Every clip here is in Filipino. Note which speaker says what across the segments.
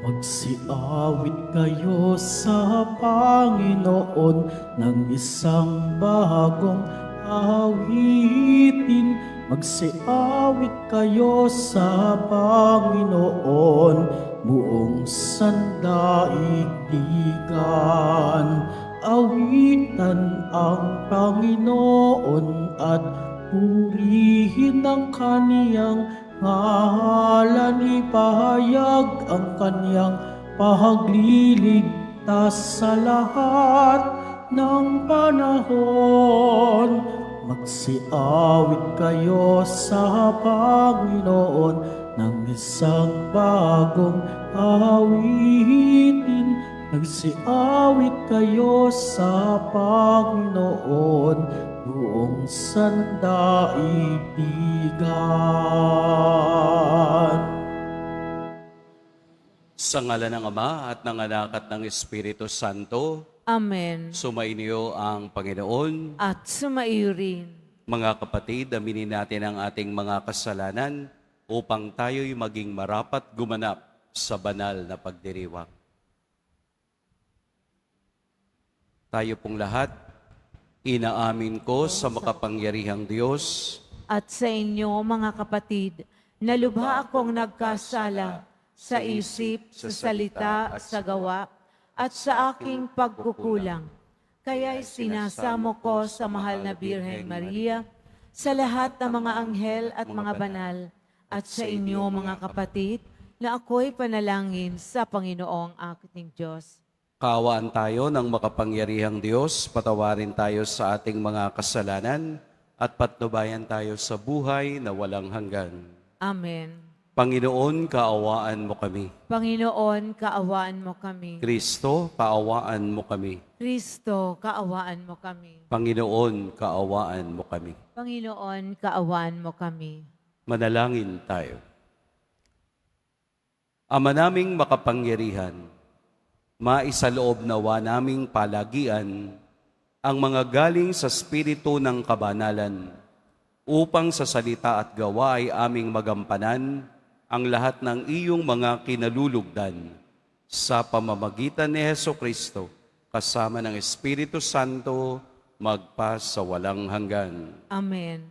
Speaker 1: Magsiawit kayo sa Panginoon ng isang bagong awitin. Magsiawit kayo sa Panginoon, buong sandaigdigan. Awitan ang Panginoon at purihin ang kaniyang ngalan, ipahayag ang kaniyang pagliligtas sa lahat ng panahon. Magsiawit kayo sa Panginoon ng isang bagong awitin. Magsiawit kayo sa Panginoon, buong sandaigdigan.
Speaker 2: Sa ngalan ng Ama at ng Anak at ng Espiritu Santo,
Speaker 3: Amen.
Speaker 2: sumainyo ang Panginoon.
Speaker 3: At sumaiyo rin.
Speaker 2: Mga kapatid, aminin natin ang ating mga kasalanan upang tayo'y maging marapat gumanap sa banal na pagdiriwang. Tayo pong lahat, inaamin ko sa makapangyarihang Diyos
Speaker 3: At sa inyo, mga kapatid, na lubha akong nagkasala sa isip, sa salita, sa gawa, at sa aking pagkukulang. Kaya'y sinasamo ko sa mahal na Birhen Maria, sa lahat ng mga anghel at mga banal, at sa inyo, mga kapatid, na ako'y panalangin sa Panginoong aking Diyos.
Speaker 2: Kaawaan tayo ng makapangyarihang Diyos, patawarin tayo sa ating mga kasalanan, at patnubayan tayo sa buhay na walang hanggan.
Speaker 3: Amen.
Speaker 2: Panginoon, kaawaan mo kami.
Speaker 3: Panginoon, kaawaan mo kami.
Speaker 2: Kristo, kaawaan mo kami.
Speaker 3: Kristo, kaawaan mo kami.
Speaker 2: Panginoon, kaawaan mo kami.
Speaker 3: Panginoon, kaawaan mo kami.
Speaker 2: Manalangin tayo. Ama naming makapangyarihan, maisaloob nawa naming palagian ang mga galing sa Espiritu ng kabanalan, upang sa salita at gawa ay aming magampanan ang lahat ng iyong mga kinalulugdan sa pamamagitan ni Hesukristo, kasama ng Espiritu Santo, magpa sa walang hanggan.
Speaker 3: Amen.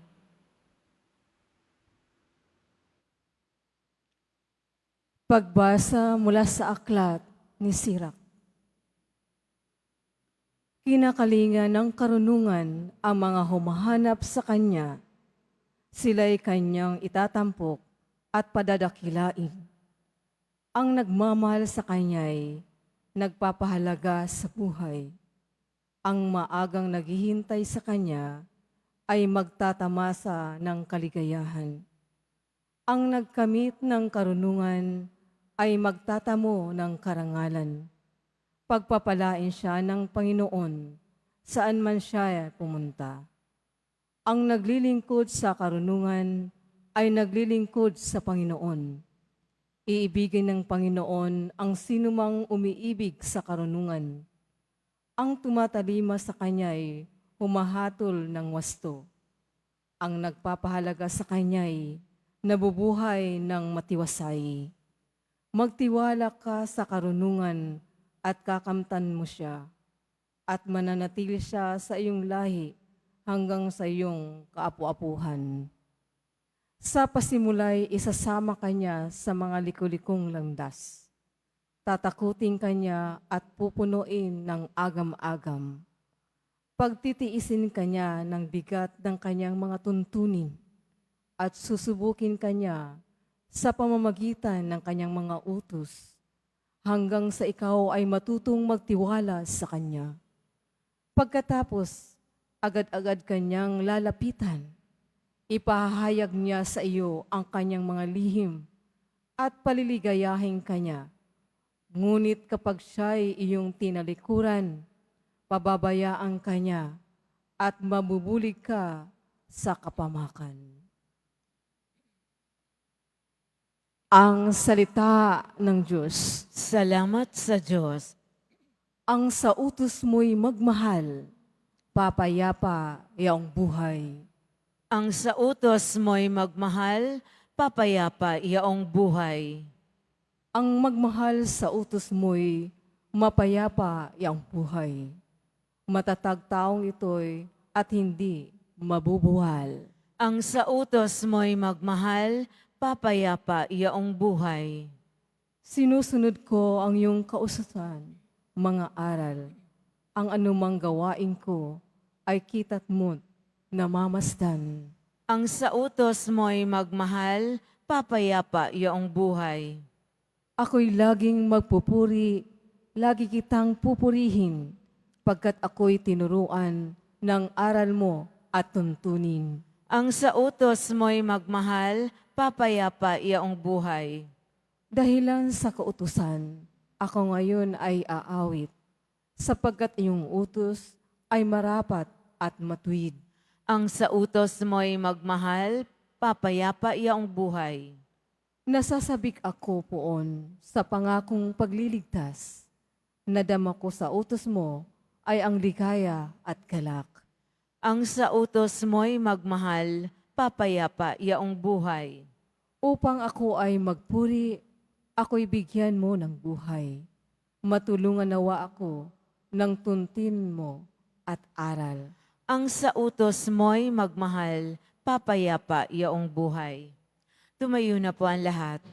Speaker 4: Pagbasa mula sa aklat ni Sirach. Kinakalinga ng karunungan ang mga humahanap sa kanya. Sila'y kanyang itatampok at padadakilain. Ang nagmamahal sa kanya'y nagpapahalaga sa buhay. Ang maagang naghihintay sa kanya ay magtatamasa ng kaligayahan. Ang nagkamit ng karunungan ay magtatamo ng karangalan. Pagpapalain siya ng Panginoon saan man siya pumunta. Ang naglilingkod sa karunungan ay naglilingkod sa Panginoon. Iibigin ng Panginoon ang sinumang umiibig sa karunungan. Ang tumatalima sa kanya'y humahatol ng wasto. Ang nagpapahalaga sa kanya'y nabubuhay ng matiwasay. Magtiwala ka sa karunungan at kakamtan mo siya, at mananatili siya sa iyong lahi hanggang sa iyong kaapu-apuhan. Sa pasimulay, isasama kanya sa mga likulikong landas. Tatakutin kanya at pupunuin ng agam-agam. Pagtitiisin kanya ng bigat ng kanyang mga tuntunin at susubukin kanya sa pamamagitan ng kanyang mga utos hanggang sa ikaw ay matutong magtiwala sa kanya. Pagkatapos, agad-agad kanyang lalapitan. Ipahayag niya sa iyo ang kanyang mga lihim at paliligayahin kanya. Ngunit kapag siya'y iyong tinalikuran, pababayaan kanya at mabubulig ka sa kapamakan. Ang salita ng Diyos.
Speaker 3: Salamat sa Diyos.
Speaker 4: Ang sa utos mo'y magmahal, papayapa iyong buhay.
Speaker 3: Ang sa utos mo'y magmahal, papayapa iyaong buhay.
Speaker 4: Ang magmahal sa utos mo'y mapayapa iyang buhay. Matatag taong ito'y at hindi mabubuwal.
Speaker 3: Ang sa utos mo'y magmahal, papayapa iyaong buhay.
Speaker 4: Sinusunod ko ang iyong kausasan, mga aral. Ang anumang gawain ko ay kita't mo't namamasdan.
Speaker 3: Ang sa utos mo'y magmahal, papayapa iyaong buhay.
Speaker 4: Ako'y laging magpupuri, lagi kitang pupurihin, pagkat ako'y tinuruan ng aral mo at tuntunin.
Speaker 3: Ang sa utos mo'y magmahal, papayapa iyaong buhay.
Speaker 4: Dahilan sa kautusan, ako ngayon ay aawit, sapagkat iyong utos ay marapat at matuwid.
Speaker 3: Ang sa utos mo'y magmahal, papayapa iyaong buhay.
Speaker 4: Nasasabik ako poon sa pangakong pagliligtas. Nadama ko sa utos mo ay ang ligaya at galak.
Speaker 3: Ang sa utos mo'y magmahal, papayapa iyaong buhay.
Speaker 4: Upang ako ay magpuri, ako'y bigyan mo ng buhay. Matulungan nawa ako ng tuntin mo at aral.
Speaker 3: Ang sa utos mo'y magmahal, papayapa iyaong buhay. Tumayo na po ang lahat.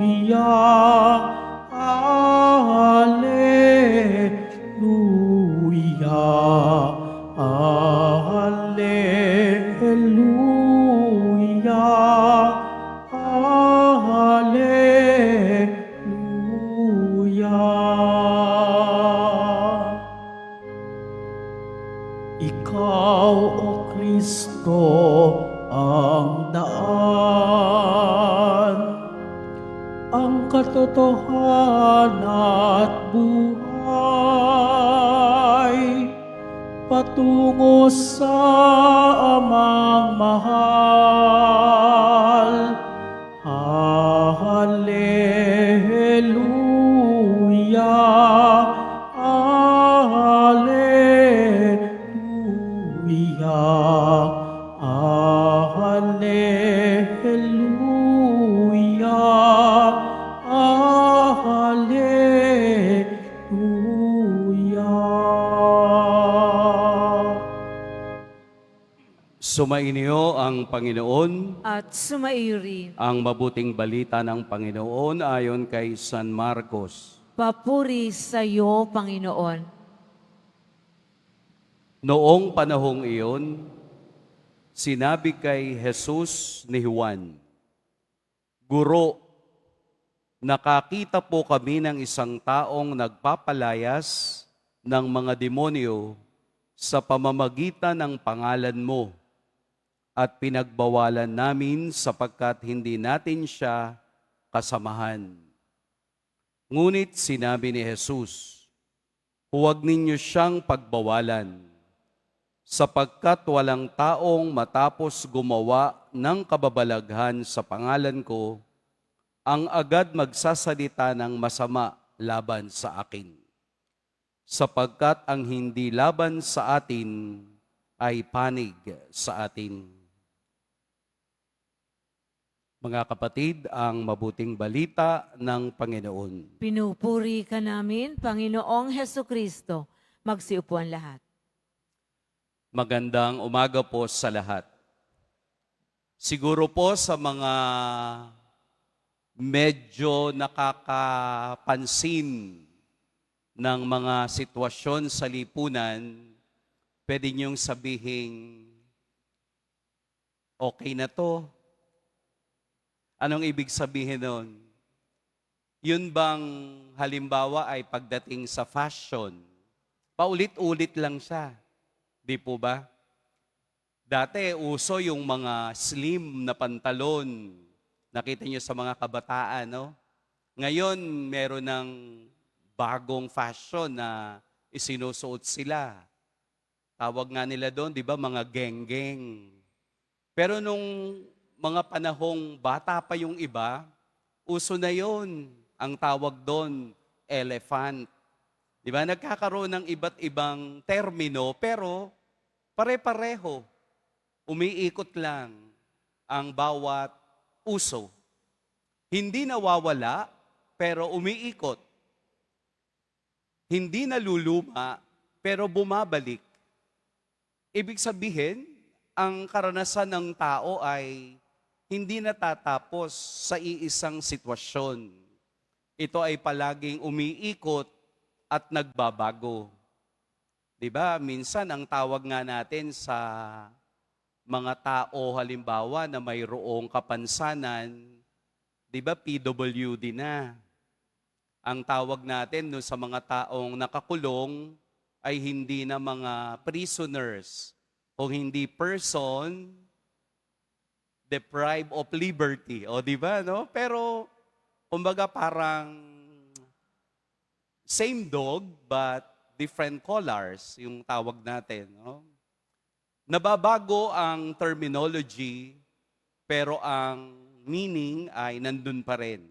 Speaker 1: Hallelujah, Hallelujah, Hallelujah. Ikaw, O Kristo, ang daan, ang katotohanan at buhay, patungo sa amang mahal. Hallelujah, Hallelujah, Hallelujah, Hallelujah.
Speaker 2: Sumainyo ang Panginoon,
Speaker 3: At sumaiyo rin.
Speaker 2: ang mabuting balita ng Panginoon ayon kay San Marcos.
Speaker 3: Papuri sa iyo, Panginoon.
Speaker 2: Noong panahong iyon, sinabi kay Jesus ni Juan, Guro, nakakita po kami ng isang taong nagpapalayas ng mga demonyo sa pamamagitan ng pangalan mo at pinagbawalan namin sapagkat hindi natin siya kasamahan. Ngunit sinabi ni Jesus, huwag ninyo siyang pagbawalan, sapagkat walang taong matapos gumawa ng kababalaghan sa pangalan ko, ang agad magsasalita ng masama laban sa akin. Sapagkat ang hindi laban sa atin ay panig sa atin. Mga kapatid, ang mabuting balita ng Panginoon.
Speaker 3: Pinupuri ka namin, Panginoong Heso Kristo. Magsiupo ang lahat.
Speaker 2: Magandang umaga po sa lahat. Siguro po sa mga medyo nakakapansin ng mga sitwasyon sa lipunan, pwede niyong sabihin, okay na to. Anong ibig sabihin nun? Yun bang halimbawa ay pagdating sa fashion, paulit-ulit lang siya. Di po ba? Dati, uso yung mga slim na pantalon. Nakita niyo sa mga kabataan, no? Ngayon, meron ng bagong fashion na isinusuot sila. Tawag nga nila doon, di ba, mga geng-geng. Pero nung mga panahong bata pa yung iba, uso na yon. Ang tawag doon, elephant. Di ba? Nagkakaroon ng iba't ibang termino, pero pare-pareho. Umiikot lang ang bawat uso. Hindi nawawala, pero umiikot. Hindi naluluma, pero bumabalik. Ibig sabihin, ang karanasan ng tao ay hindi natatapos sa iisang sitwasyon. Ito ay palaging umiikot at nagbabago. 'Di ba? Minsan ang tawag nga natin sa mga tao halimbawa na mayroong kapansanan, 'di ba PWD na. Ang tawag natin no, sa mga taong nakakulong ay hindi na mga prisoners o hindi person deprived of liberty. O di ba, no? Pero kumbaga parang same dog but different colors yung tawag natin, no? Nababago ang terminology pero ang meaning ay nandun pa rin.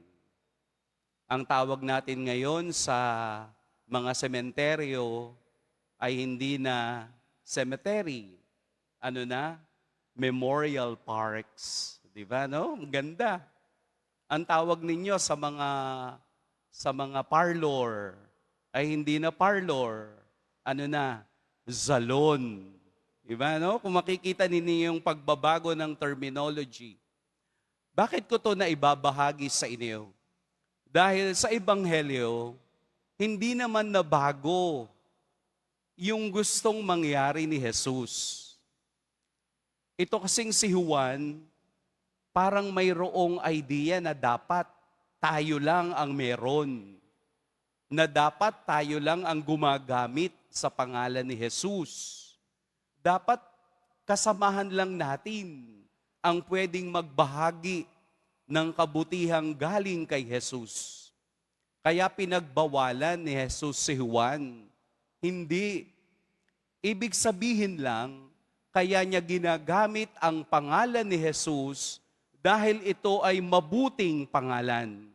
Speaker 2: Ang tawag natin ngayon sa mga sementeryo ay hindi na cemetery. Ano na? Memorial parks. Di ba, no? Ang ganda. Ang tawag ninyo sa mga parlor ay hindi na parlor. Ano na? Salon. Di ba, no? Kung makikita ninyo yung pagbabago ng terminology. Bakit ko to na ibabahagi sa inyo? Dahil sa Ebanghelyo, hindi naman nabago yung gustong mangyari ni Jesus. Ito kasing si Juan, parang mayroong idea na dapat tayo lang ang meron. Na dapat tayo lang ang gumagamit sa pangalan ni Jesus. Dapat kasamahan lang natin ang pwedeng magbahagi ng kabutihang galing kay Jesus. Kaya pinagbawalan ni Jesus si Juan. Hindi. Ibig sabihin lang, kaya niya ginagamit ang pangalan ni Jesus dahil ito ay mabuting pangalan.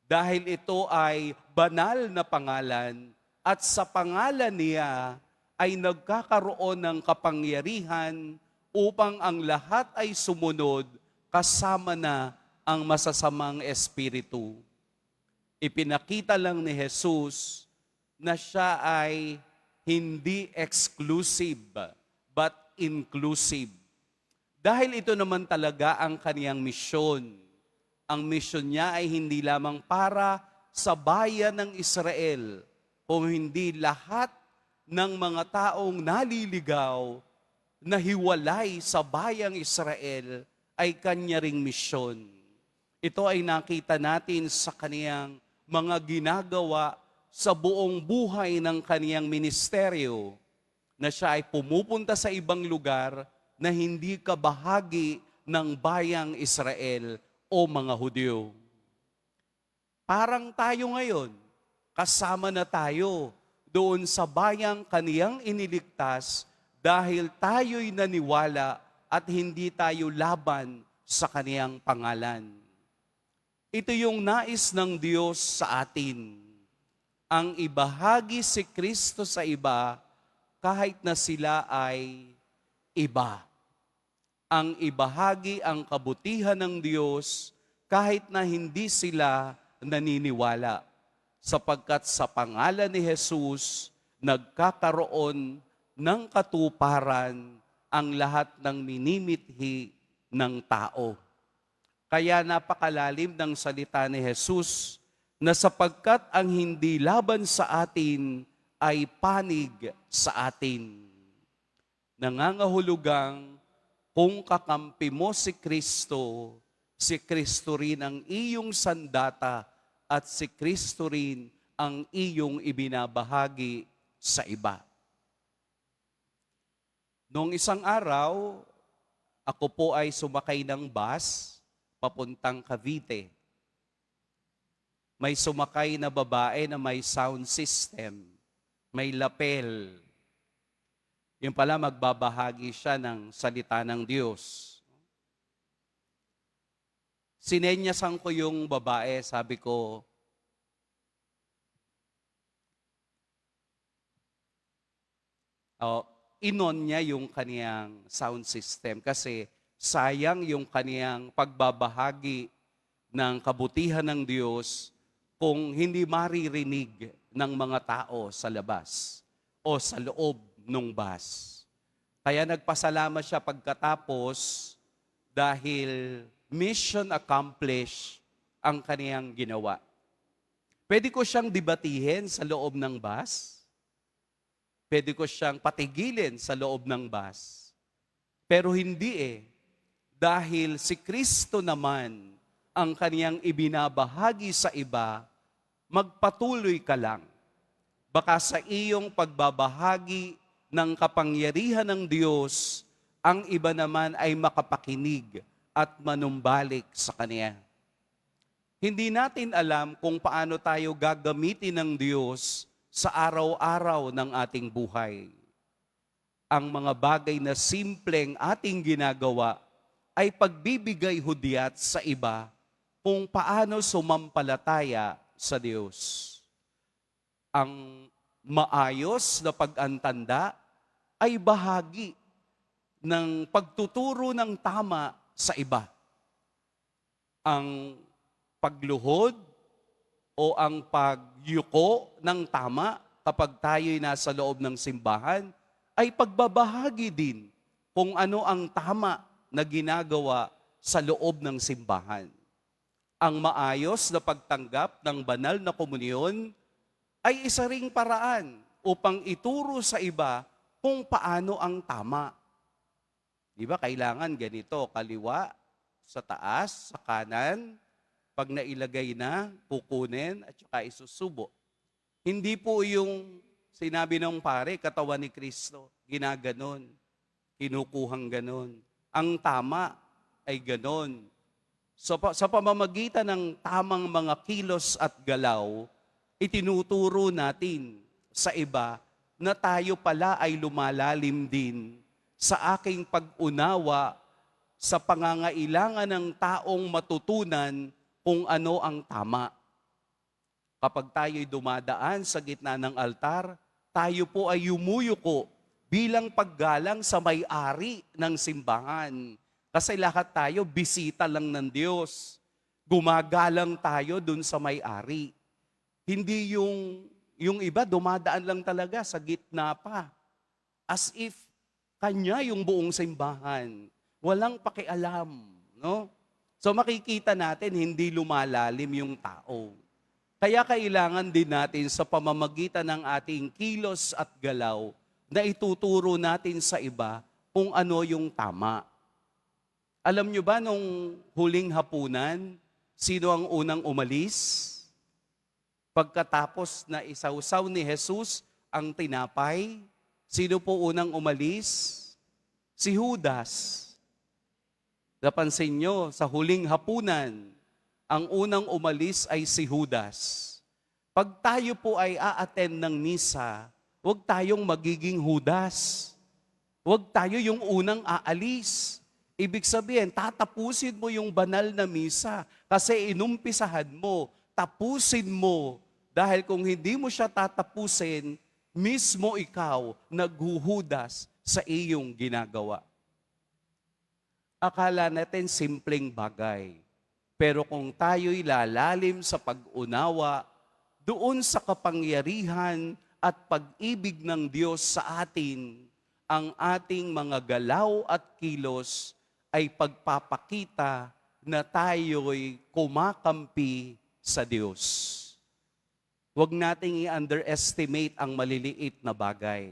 Speaker 2: Dahil ito ay banal na pangalan at sa pangalan niya ay nagkakaroon ng kapangyarihan upang ang lahat ay sumunod kasama na ang masasamang espiritu. Ipinakita lang ni Jesus na siya ay hindi exclusive but inclusive. Dahil ito naman talaga ang kaniyang misyon. Ang misyon niya ay hindi lamang para sa bayan ng Israel, kung hindi lahat ng mga taong naliligaw na hiwalay sa bayang Israel ay kanya ring misyon. Ito ay nakita natin sa kaniyang mga ginagawa sa buong buhay ng kaniyang ministeryo, na siya ay pumupunta sa ibang lugar na hindi kabahagi ng bayang Israel o mga Hudyo. Parang tayo ngayon, kasama na tayo doon sa bayang kaniyang iniligtas dahil tayo'y naniwala at hindi tayo laban sa kaniyang pangalan. Ito yung nais ng Diyos sa atin. Ang ibahagi si Kristo sa iba kahit na sila ay iba. Ang ibahagi ang kabutihan ng Diyos kahit na hindi sila naniniwala. Sapagkat sa pangalan ni Jesus, nagkakaroon ng katuparan ang lahat ng minimithi ng tao. Kaya napakalalim ng salita ni Jesus na sapagkat ang hindi laban sa atin ay panig sa atin. Nangangahulugang kung kakampi mo si Kristo rin ang iyong sandata at si Kristo rin ang iyong ibinabahagi sa iba. Noong isang araw, ako po ay sumakay ng bus papuntang Cavite. May sumakay na babae na may sound system, may lapel. Yung pala magbabahagi siya ng salita ng Diyos. Sinenyasan ko yung babae, sabi ko, Oh, inon niya yung kaniyang sound system kasi sayang yung kaniyang pagbabahagi ng kabutihan ng Diyos kung hindi maririnig ng mga tao sa labas o sa loob ng bus. Kaya nagpasalamat siya pagkatapos dahil mission accomplished ang kaniyang ginawa. Pwede ko siyang debatihin sa loob ng bus. Pwede ko siyang patigilin sa loob ng bus. Pero hindi dahil si Kristo naman ang kaniyang ibinabahagi sa iba, magpatuloy ka lang. Baka sa iyong pagbabahagi ng kapangyarihan ng Diyos, ang iba naman ay makapakinig at manumbalik sa Kanya. Hindi natin alam kung paano tayo gagamitin ng Diyos sa araw-araw ng ating buhay. Ang mga bagay na simpleng ating ginagawa ay pagbibigay hudyat sa iba kung paano sumampalataya sa Diyos. Ang maayos na pag-antanda ay bahagi ng pagtuturo ng tama sa iba. Ang pagluhod o ang pagyuko ng tama kapag tayo'y nasa loob ng simbahan ay pagbabahagi din kung ano ang tama na ginagawa sa loob ng simbahan. Ang maayos na pagtanggap ng banal na komunyon ay isa ring paraan upang ituro sa iba kung paano ang tama. Di ba, kailangan ganito, kaliwa, sa taas, sa kanan, pag nailagay na, kukunin at saka isusubo. Hindi po yung sinabi ng pare, katawan ni Kristo, ginaganon, kinukuhang ganon. Ang tama ay ganon. So, sa pamamagitan ng tamang mga kilos at galaw, itinuturo natin sa iba na tayo pala ay lumalalim din sa aking pag-unawa sa pangangailangan ng taong matutunan kung ano ang tama. Kapag tayo'y dumadaan sa gitna ng altar, tayo po ay yumuyuko bilang paggalang sa may-ari ng simbahan. Kasi lahat tayo bisita lang ng Diyos. Gumagalang tayo dun sa may-ari. Hindi yung iba dumadaan lang talaga sa gitna pa. As if kanya yung buong simbahan. Walang pakialam, no? So makikita natin hindi lumalalim yung tao. Kaya kailangan din natin sa pamamagitan ng ating kilos at galaw na ituturo natin sa iba kung ano yung tama. Alam nyo ba nung huling hapunan, sino ang unang umalis? Pagkatapos na isawsaw ni Jesus ang tinapay, sino po unang umalis? Si Judas. Napansin nyo, sa huling hapunan, ang unang umalis ay si Judas. Pag tayo po ay a-attend ng misa, huwag tayong magiging Judas. Huwag tayo yung unang aalis. Ibig sabihin, tatapusin mo yung banal na misa kasi inumpisahan mo, tapusin mo. Dahil kung hindi mo siya tatapusin, mismo ikaw naghuhudas sa iyong ginagawa. Akala natin simpleng bagay. Pero kung tayo'y lalalim sa pag-unawa, doon sa kapangyarihan at pag-ibig ng Diyos sa atin, ang ating mga galaw at kilos ay pagpapakita na tayo'y kumakampi sa Diyos. Huwag nating i-underestimate ang maliliit na bagay.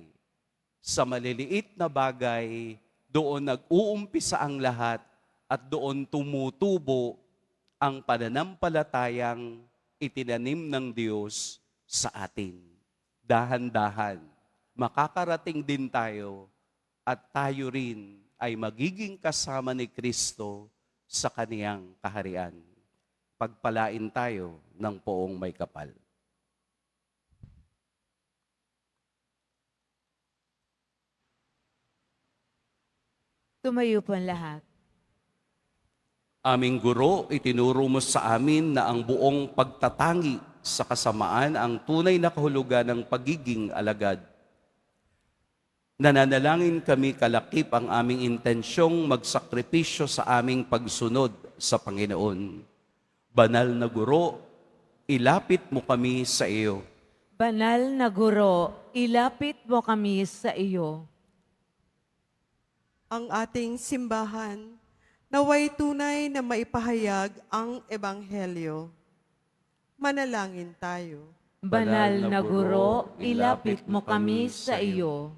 Speaker 2: Sa maliliit na bagay, doon nag-uumpisa ang lahat at doon tumutubo ang pananampalatayang itinanim ng Diyos sa atin. Dahan-dahan, makakarating din tayo at tayo rin ay magiging kasama ni Kristo sa kaniyang kaharian. Pagpalain tayo ng poong may kapal.
Speaker 3: Tumayo po ang lahat.
Speaker 2: Aming guro, itinuro mo sa amin na ang buong pagtatangi sa kasamaan ang tunay na kahulugan ng pagiging alagad. Nananalangin kami kalakip ang aming intensyong magsakripisyo sa aming pagsunod sa Panginoon. Banal na Guro, ilapit mo kami sa iyo.
Speaker 3: Banal na Guro, ilapit mo kami sa iyo.
Speaker 5: Ang ating simbahan, naway tunay na maipahayag ang Ebanghelyo. Manalangin tayo.
Speaker 3: Banal na Guro, ilapit mo kami sa iyo.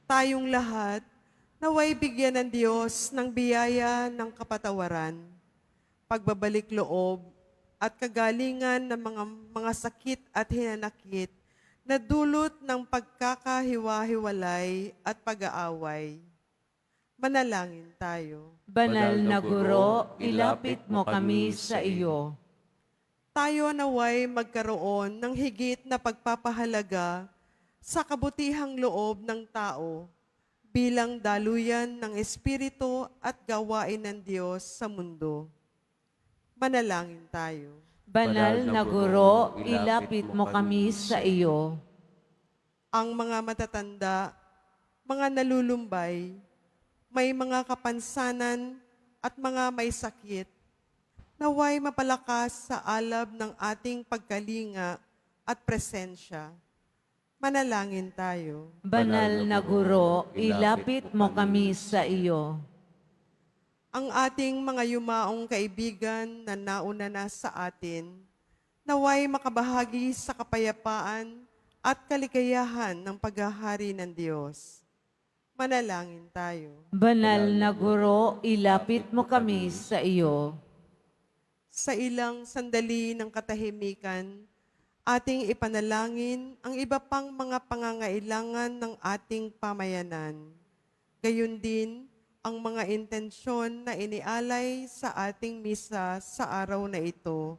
Speaker 5: Tayong lahat, naway bigyan ng Diyos ng biyaya ng kapatawaran, pagbabalik loob, at kagalingan ng mga sakit at hinanakit na dulot ng pagkakahiwa-hiwalay at pag-aaway. Manalangin tayo.
Speaker 3: Banal na Guro, ilapit mo kami sa iyo.
Speaker 5: Tayo naway magkaroon ng higit na pagpapahalaga sa kabutihang loob ng tao bilang daluyan ng Espiritu at gawain ng Diyos sa mundo. Manalangin tayo.
Speaker 3: Banal na Guro, ilapit mo kami sa iyo.
Speaker 5: Ang mga matatanda, mga nalulumbay, may mga kapansanan at mga may sakit, naway mapalakas sa alab ng ating pagkalinga at presensya. Manalangin tayo.
Speaker 3: Banal na Guro, ilapit mo kami sa iyo.
Speaker 5: Ang ating mga yumaong kaibigan na nauna na sa atin, naway makabahagi sa kapayapaan at kaligayahan ng paghahari ng Diyos. Manalangin tayo.
Speaker 3: Banal na Guro, ilapit mo kami sa iyo.
Speaker 5: Sa ilang sandali ng katahimikan, ating ipanalangin ang iba pang mga pangangailangan ng ating pamayanan. Gayun din ang mga intensyon na inialay sa ating misa sa araw na ito.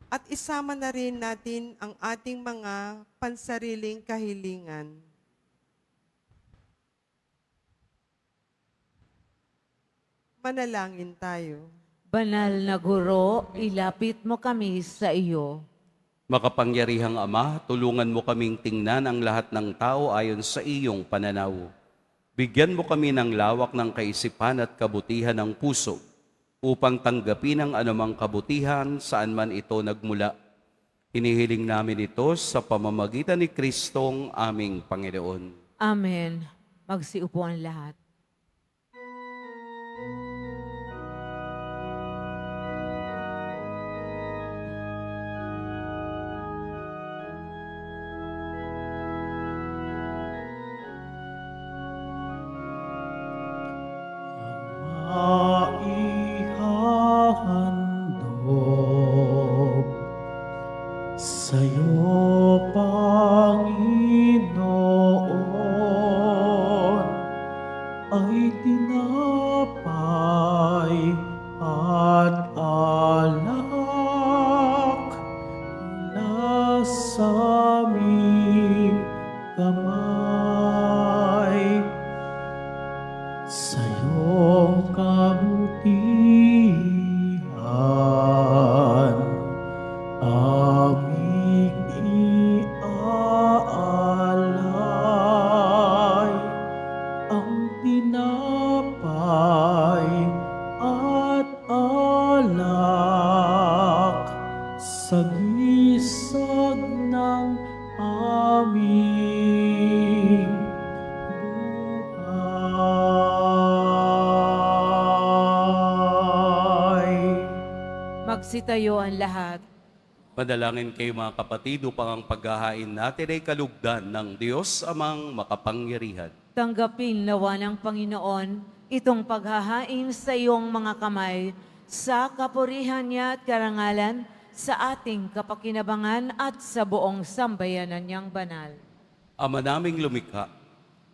Speaker 5: At isama na rin natin ang ating mga pansariling kahilingan. Manalangin tayo.
Speaker 3: Banal na Guro, ilapit mo kami sa iyo.
Speaker 2: Makapangyarihang Ama, tulungan mo kaming tingnan ang lahat ng tao ayon sa iyong pananaw. Bigyan mo kami ng lawak ng kaisipan at kabutihan ng puso upang tanggapin ang anumang kabutihan saan man ito nagmula. Hinihiling namin ito sa pamamagitan ni Kristong aming Panginoon.
Speaker 3: Amen. Magsiupo ang lahat.
Speaker 1: Maihahandog sa'yo, Panginoon, ay tinapay at alak na sa aming kamay. Sa iyong kabutihan, aming iaalay ang tinapay at alak sa gisag ng aming buhay.
Speaker 3: Magsitayo ang lahat.
Speaker 2: Madalangin kayo mga kapatid upang ang paghahain natin ay kalugdan ng Diyos amang makapangyarihan.
Speaker 3: Tanggapin nawa ng Panginoon itong paghahain sa iyong mga kamay sa kapurihan niya at karangalan sa ating kapakinabangan at sa buong sambayanan niyang banal.
Speaker 2: Ama naming lumikha,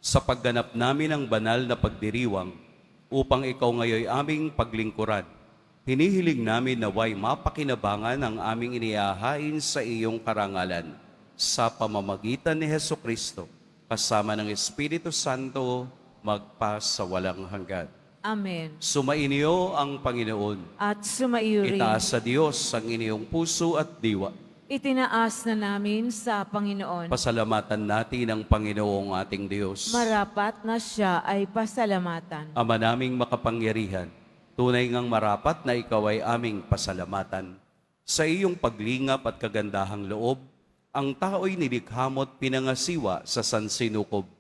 Speaker 2: sa pagganap namin ng banal na pagdiriwang upang ikaw ngayoy aming paglingkuran, hinihiling namin naway mapakinabangan ang aming inihahain sa iyong karangalan sa pamamagitan ni Hesukristo, kasama ng Espiritu Santo, magpa sa walang hanggan.
Speaker 3: Amen.
Speaker 2: Sumainyo ang Panginoon.
Speaker 3: At sumaiyo rin.
Speaker 2: Itaas sa Diyos ang inyong puso at diwa.
Speaker 3: itinaas na namin sa Panginoon.
Speaker 2: Pasalamatan natin ang Panginoong ating Diyos.
Speaker 3: Marapat na siya ay pasalamatan.
Speaker 2: Ama naming makapangyarihan, tunay ngang marapat na ikaw ay aming pasalamatan. Sa iyong paglingap at kagandahang loob, ang tao'y nilikha mo't pinangasiwa sa sansinukob.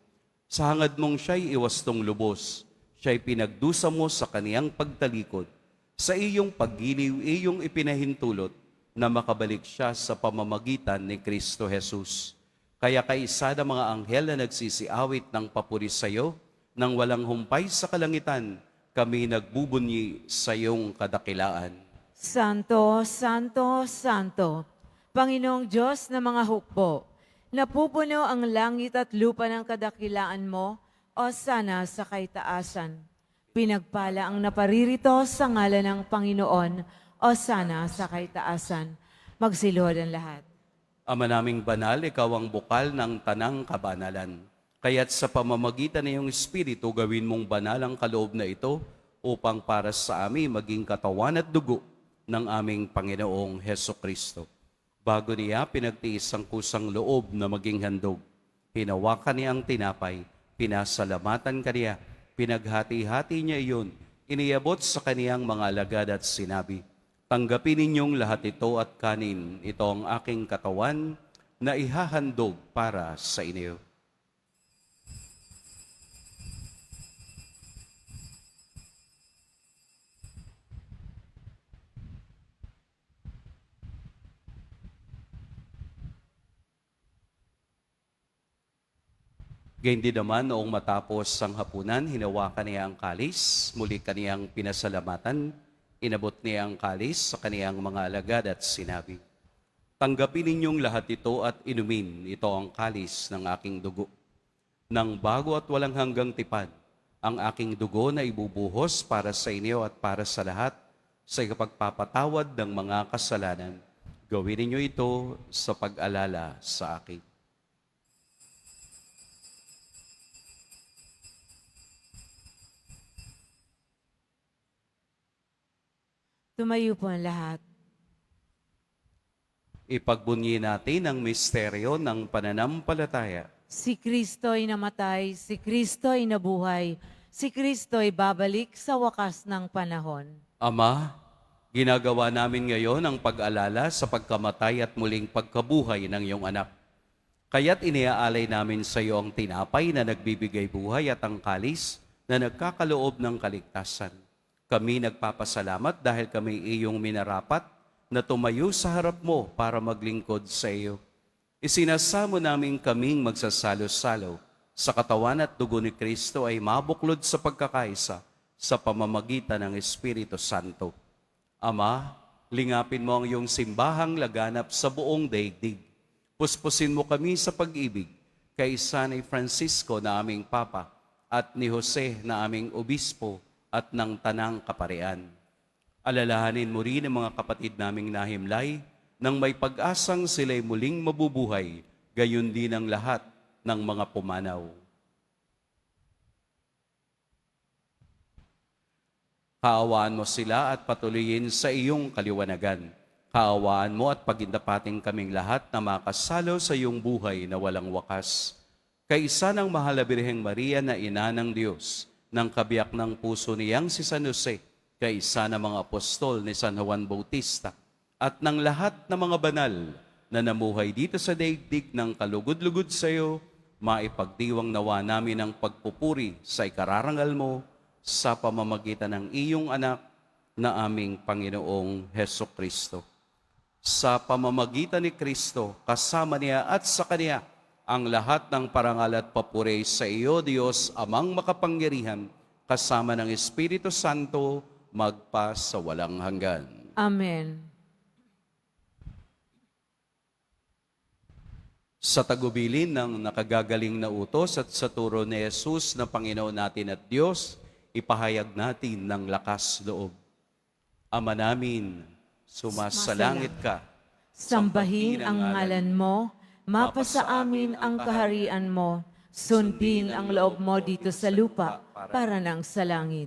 Speaker 2: Sa hangad mong siya'y iwastong lubos, siya'y pinagdusa mo sa kaniyang pagtalikod. Sa iyong paggiliw, iyong ipinahintulot na makabalik siya sa pamamagitan ni Kristo Jesus. Kaya kaisa ng mga anghel na nagsisiawit ng papuri sa iyo, nang walang humpay sa kalangitan, kami nagbubunyi sa iyong kadakilaan.
Speaker 3: Santo, Santo, Santo, Panginoong Diyos ng mga hukbo, napupuno ang langit at lupa ng kadakilaan mo, o sana sa kaitaasan. Pinagpala ang naparirito sa ngalan ng Panginoon, o sana sa kaitaasan. Magsiluhod ang lahat.
Speaker 2: Ama naming banal, ikaw ang bukal ng tanang kabanalan. Kaya't sa pamamagitan ng iyong Espiritu, gawin mong banal ang kaloob na ito upang para sa amin maging katawan at dugo ng aming Panginoong Heso Kristo. Bago niya pinagtiis ang kusang loob na maging handog, hinawakan niya ang tinapay, pinasalamatan kaniya, pinaghati-hati niya iyon, iniabot sa kaniyang mga alagad at sinabi, tanggapin ninyong lahat ito at kanin, ito ang aking katawan na ihahandog para sa inyo. Gayun din naman, noong matapos ang hapunan, hinawakan niya ang kalis, muli kaniyang pinasalamatan, inabot niya ang kalis sa kaniyang mga alagad at sinabi, tanggapin ninyong lahat ito at inumin, ito ang kalis ng aking dugo. Nang bago at walang hanggang tipan, ang aking dugo na ibubuhos para sa inyo at para sa lahat, sa ikapagpapatawad ng mga kasalanan. Gawin ninyo ito sa pag-alala sa akin.
Speaker 3: Tumayo po ang lahat.
Speaker 2: Ipagbunyi natin ang misteryo ng pananampalataya.
Speaker 3: Si Kristo'y namatay, si Kristo'y nabuhay, si Kristo'y babalik sa wakas ng panahon.
Speaker 2: Ama, ginagawa namin ngayon ang pag-alala sa pagkamatay at muling pagkabuhay ng iyong anak. Kaya't iniaalay namin sa iyo ang tinapay na nagbibigay buhay at ang kalis na nagkakaloob ng kaligtasan. Kami nagpapasalamat dahil kami iyong minarapat na tumayo sa harap mo para maglingkod sa iyo. Isinasamo namin kaming magsasalo-salo sa katawan at dugo ni Kristo ay mabuklod sa pagkakaisa sa pamamagitan ng Espiritu Santo. Ama, lingapin mo ang iyong simbahang laganap sa buong daigdig. Puspusin mo kami sa pag-ibig kay San Francisco na aming Papa at ni Jose na aming Obispo at ng Tanang Kaparian. Alalahanin mo rin ang mga kapatid naming nahimlay nang may pag-asang sila'y muling mabubuhay, gayon din ang lahat ng mga pumanaw. Kaawaan mo sila at patuloyin sa iyong kaliwanagan. Kaawaan mo at pagindapating kaming lahat na makasalo sa iyong buhay na walang wakas. Kaisa ng mahal na Birheng Maria na ina ng Diyos, ng kabiyak ng puso niyang si San Jose, kaisa ng mga apostol ni San Juan Bautista, at ng lahat ng mga banal na namuhay dito sa daigdig ng kalugod-lugod sa iyo, maipagdiwang nawa namin ang pagpupuri sa ikararangal mo sa pamamagitan ng iyong anak na aming Panginoong Heso Kristo. Sa pamamagitan ni Kristo, kasama niya at sa Kanya, ang lahat ng parangal at papuri sa iyo, Diyos, Amang makapangyarihan, kasama ng Espiritu Santo, magpa sa walang hanggan.
Speaker 3: Amen.
Speaker 2: Sa tagubilin ng nakagagaling na utos at sa turo ni Jesus na Panginoon natin at Diyos, ipahayag natin ng lakas loob. Ama namin, sumasalangit ka.
Speaker 3: Sambahin ang ngalan mo, mapasa amin ang kaharian mo, sundin ang loob mo dito sa lupa para nang sa langit.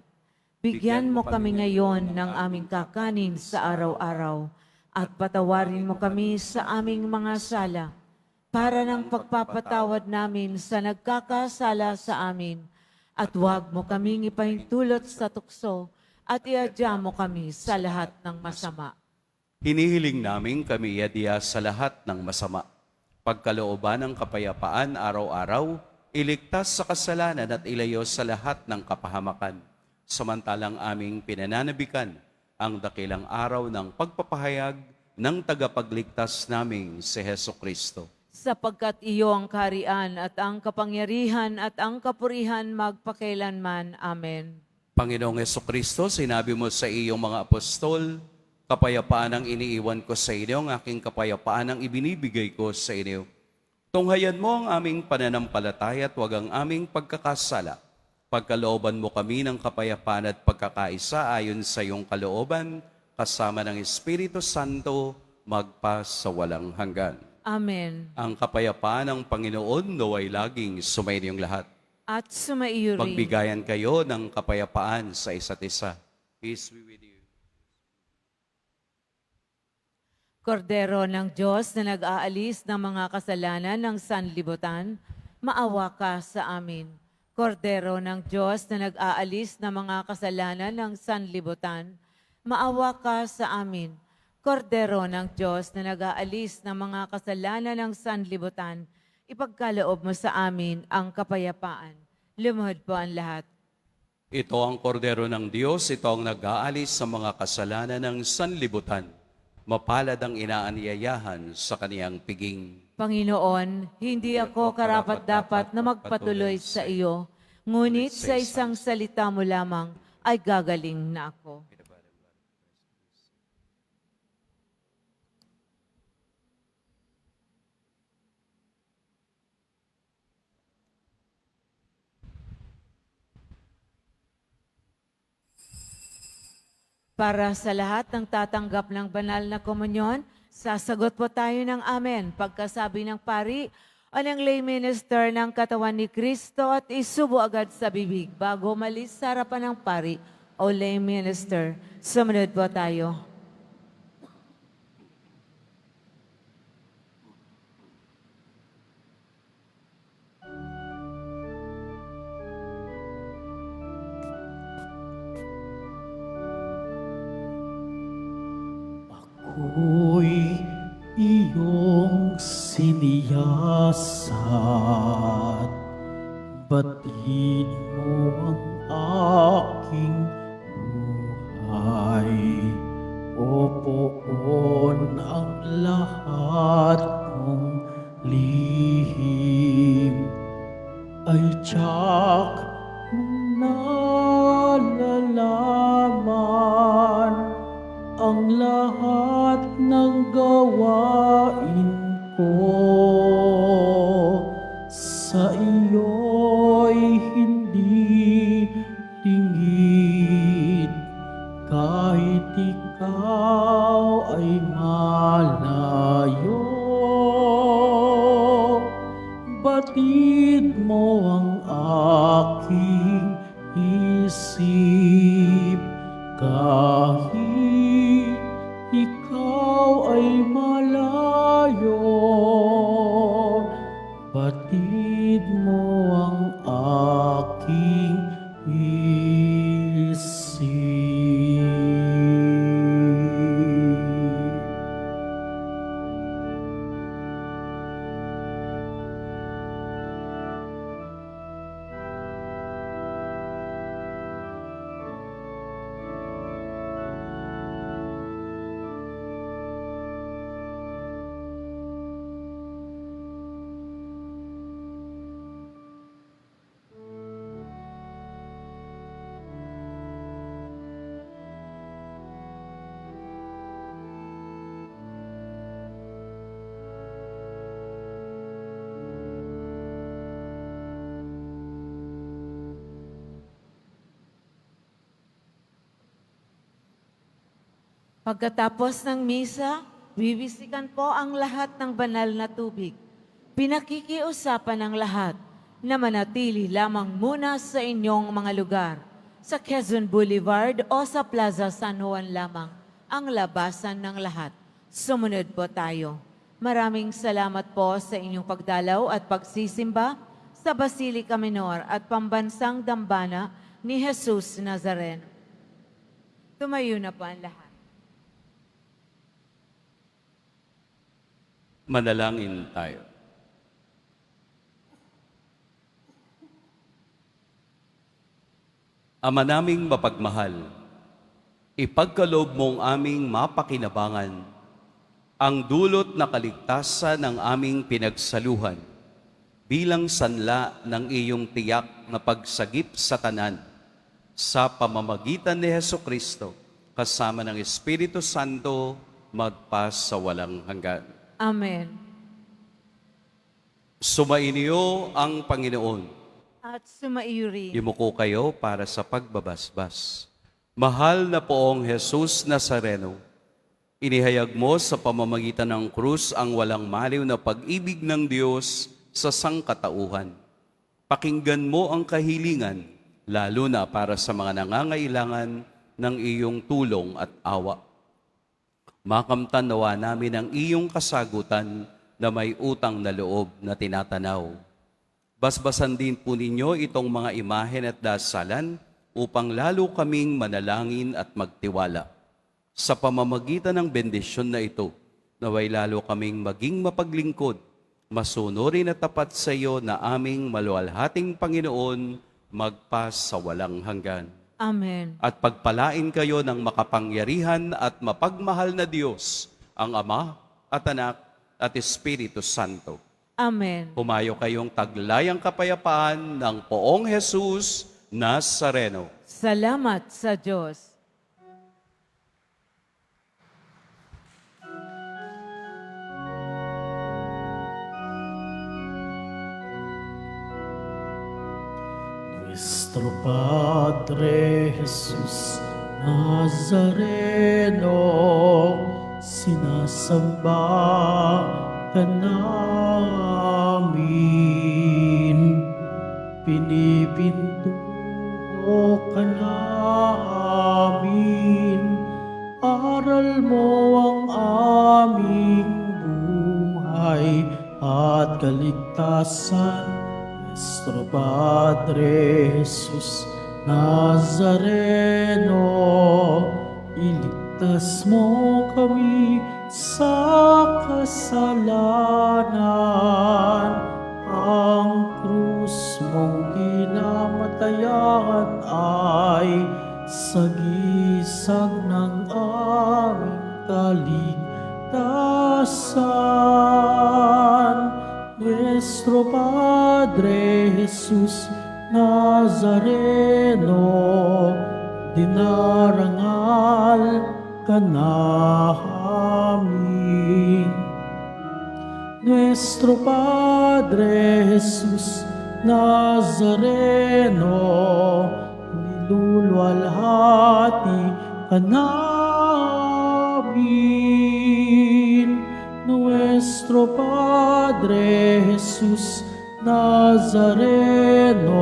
Speaker 3: Bigyan mo kami ngayon ng aming kakanin sa araw-araw at patawarin mo kami sa aming mga sala, para ng pagpapatawad namin sa nagkakasala sa amin, at huwag mo kaming ipahintulot sa tukso, at iadya mo kami sa lahat ng masama.
Speaker 2: Hinihiling namin kami iadya sa lahat ng masama. Pagkalooban ng kapayapaan araw-araw, iligtas sa kasalanan at ilayo sa lahat ng kapahamakan. Samantalang aming pinananabikan ang dakilang araw ng pagpapahayag ng tagapagligtas naming si Heso Kristo.
Speaker 3: Sapagkat iyo ang kaharian at ang kapangyarihan at ang kapurihan magpakailanman. Amen.
Speaker 2: Panginoong Heso Kristo, sinabi mo sa iyong mga apostol, kapayapaan ang iniiwan ko sa inyo, ang aking kapayapaan ang ibinibigay ko sa inyo. Tunghayan mo ang aming pananampalataya at huwag ang aming pagkakasala. Pagkalooban mo kami ng kapayapaan at pagkakaisa ayon sa iyong kalooban, kasama ng Espiritu Santo, magpa sa walang hanggan.
Speaker 3: Amen.
Speaker 2: Ang kapayapaan ng Panginoon naway laging sumainyong lahat.
Speaker 3: At sumaiyo rin.
Speaker 2: Magbigayan kayo ng kapayapaan sa isa't isa. Peace be with you.
Speaker 3: Kordero ng Diyos na nag-aalis ng mga kasalanan ng sanlibutan, maawa ka sa amin. Kordero ng Diyos na nag-aalis ng mga kasalanan ng sanlibutan, maawa ka sa amin. Kordero ng Diyos na nag-aalis ng mga kasalanan ng sanlibutan, ipagkaloob mo sa amin ang kapayapaan. Lumuhod po ang lahat.
Speaker 2: Ito ang kordero ng Diyos, ito ang nag-aalis sa mga kasalanan ng sanlibutan. Mapalad ang inaanyayahan sa kaniyang piging.
Speaker 3: Panginoon, hindi ako karapat-dapat na magpatuloy sa iyo, ngunit sa isang salita mo lamang ay gagaling na ako. Para sa lahat ng tatanggap ng banal na komunyon, sasagot po tayo ng amen pagkasabi ng pari o ng lay minister ng katawan ni Kristo at isubo agad sa bibig bago umalis sa harapan ng pari o lay minister. Sumunod po tayo.
Speaker 1: Ako'y iyong siniyasat, batid mo ang aking buhay. O poon ang lahat kong lihim, ay tiyak mong nalalaman ang lahat ng gawain ko. Sa iyo'y hindi tingin, kahit ikaw ay malayo. Batid mo ang aking isip, kahit ikaw ay malayo. Batid mo ang aking isip.
Speaker 3: Pagkatapos ng misa, bibisikan po ang lahat ng banal na tubig. Pinakikiusapan ng lahat na manatili lamang muna sa inyong mga lugar. Sa Quezon Boulevard o sa Plaza San Juan lamang ang labasan ng lahat. Sumunod po tayo. Maraming salamat po sa inyong pagdalaw at pagsisimba sa Basilica Minor at Pambansang Dambana ni Jesus Nazareno. Tumayo na po ang lahat.
Speaker 2: Manalangin tayo. Ama naming mapagmahal, ipagkaloob mong aming mapakinabangan ang dulot na kaligtasan ng aming pinagsaluhan bilang sanla ng iyong tiyak na pagsagip sa tanan sa pamamagitan ni Hesukristo kasama ng Espiritu Santo magpas sa walang hanggan.
Speaker 3: Amen.
Speaker 2: Sumainyo ang Panginoon.
Speaker 3: At sumaiyo rin.
Speaker 2: Yumuko kayo para sa pagbabasbas. Mahal na poong Jesus Nazareno, inihayag mo sa pamamagitan ng krus ang walang maliw na pag-ibig ng Diyos sa sangkatauhan. Pakinggan mo ang kahilingan, lalo na para sa mga nangangailangan ng iyong tulong at awa. Makamtan nawa namin ang iyong kasagutan na may utang na loob na tinatanaw. Basbasan din po ninyo itong mga imahen at dasalan upang lalo kaming manalangin at magtiwala. Sa pamamagitan ng bendisyon na ito, naway lalo kaming maging mapaglingkod, masunurin at tapat sa iyo na aming maluwalhating Panginoon magpas sa walang hanggan.
Speaker 3: Amen.
Speaker 2: At pagpalain kayo ng makapangyarihan at mapagmahal na Diyos, ang Ama at Anak at Espiritu Santo.
Speaker 3: Amen.
Speaker 2: Humayo kayong taglayang kapayapaan ng poong Jesus Nazareno.
Speaker 3: Salamat sa Diyos.
Speaker 1: Nuestro Padre Jesus Nazareno, sinasamba ka namin, pinipinto ka namin, aral mo ang aming buhay at kaligtasan. Nuestro Padre Jesus Nazareno, iligtas mo kami sa kasalanan. Ang krus mong kinamatayan ay sagisag ng aming kaligtasan. Nuestro Padre Jesus Nazareno, dinarangal ka namin. Nuestro Padre Jesus Nazareno, niluluwalhati ka namin. Nuestro Padre Jesus Nazareno,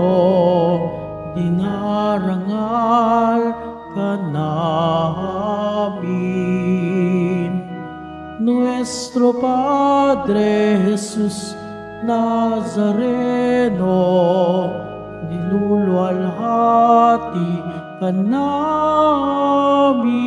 Speaker 1: dinarangal ka namin. Nuestro Padre Jesus Nazareno, niluluwalhati ka namin.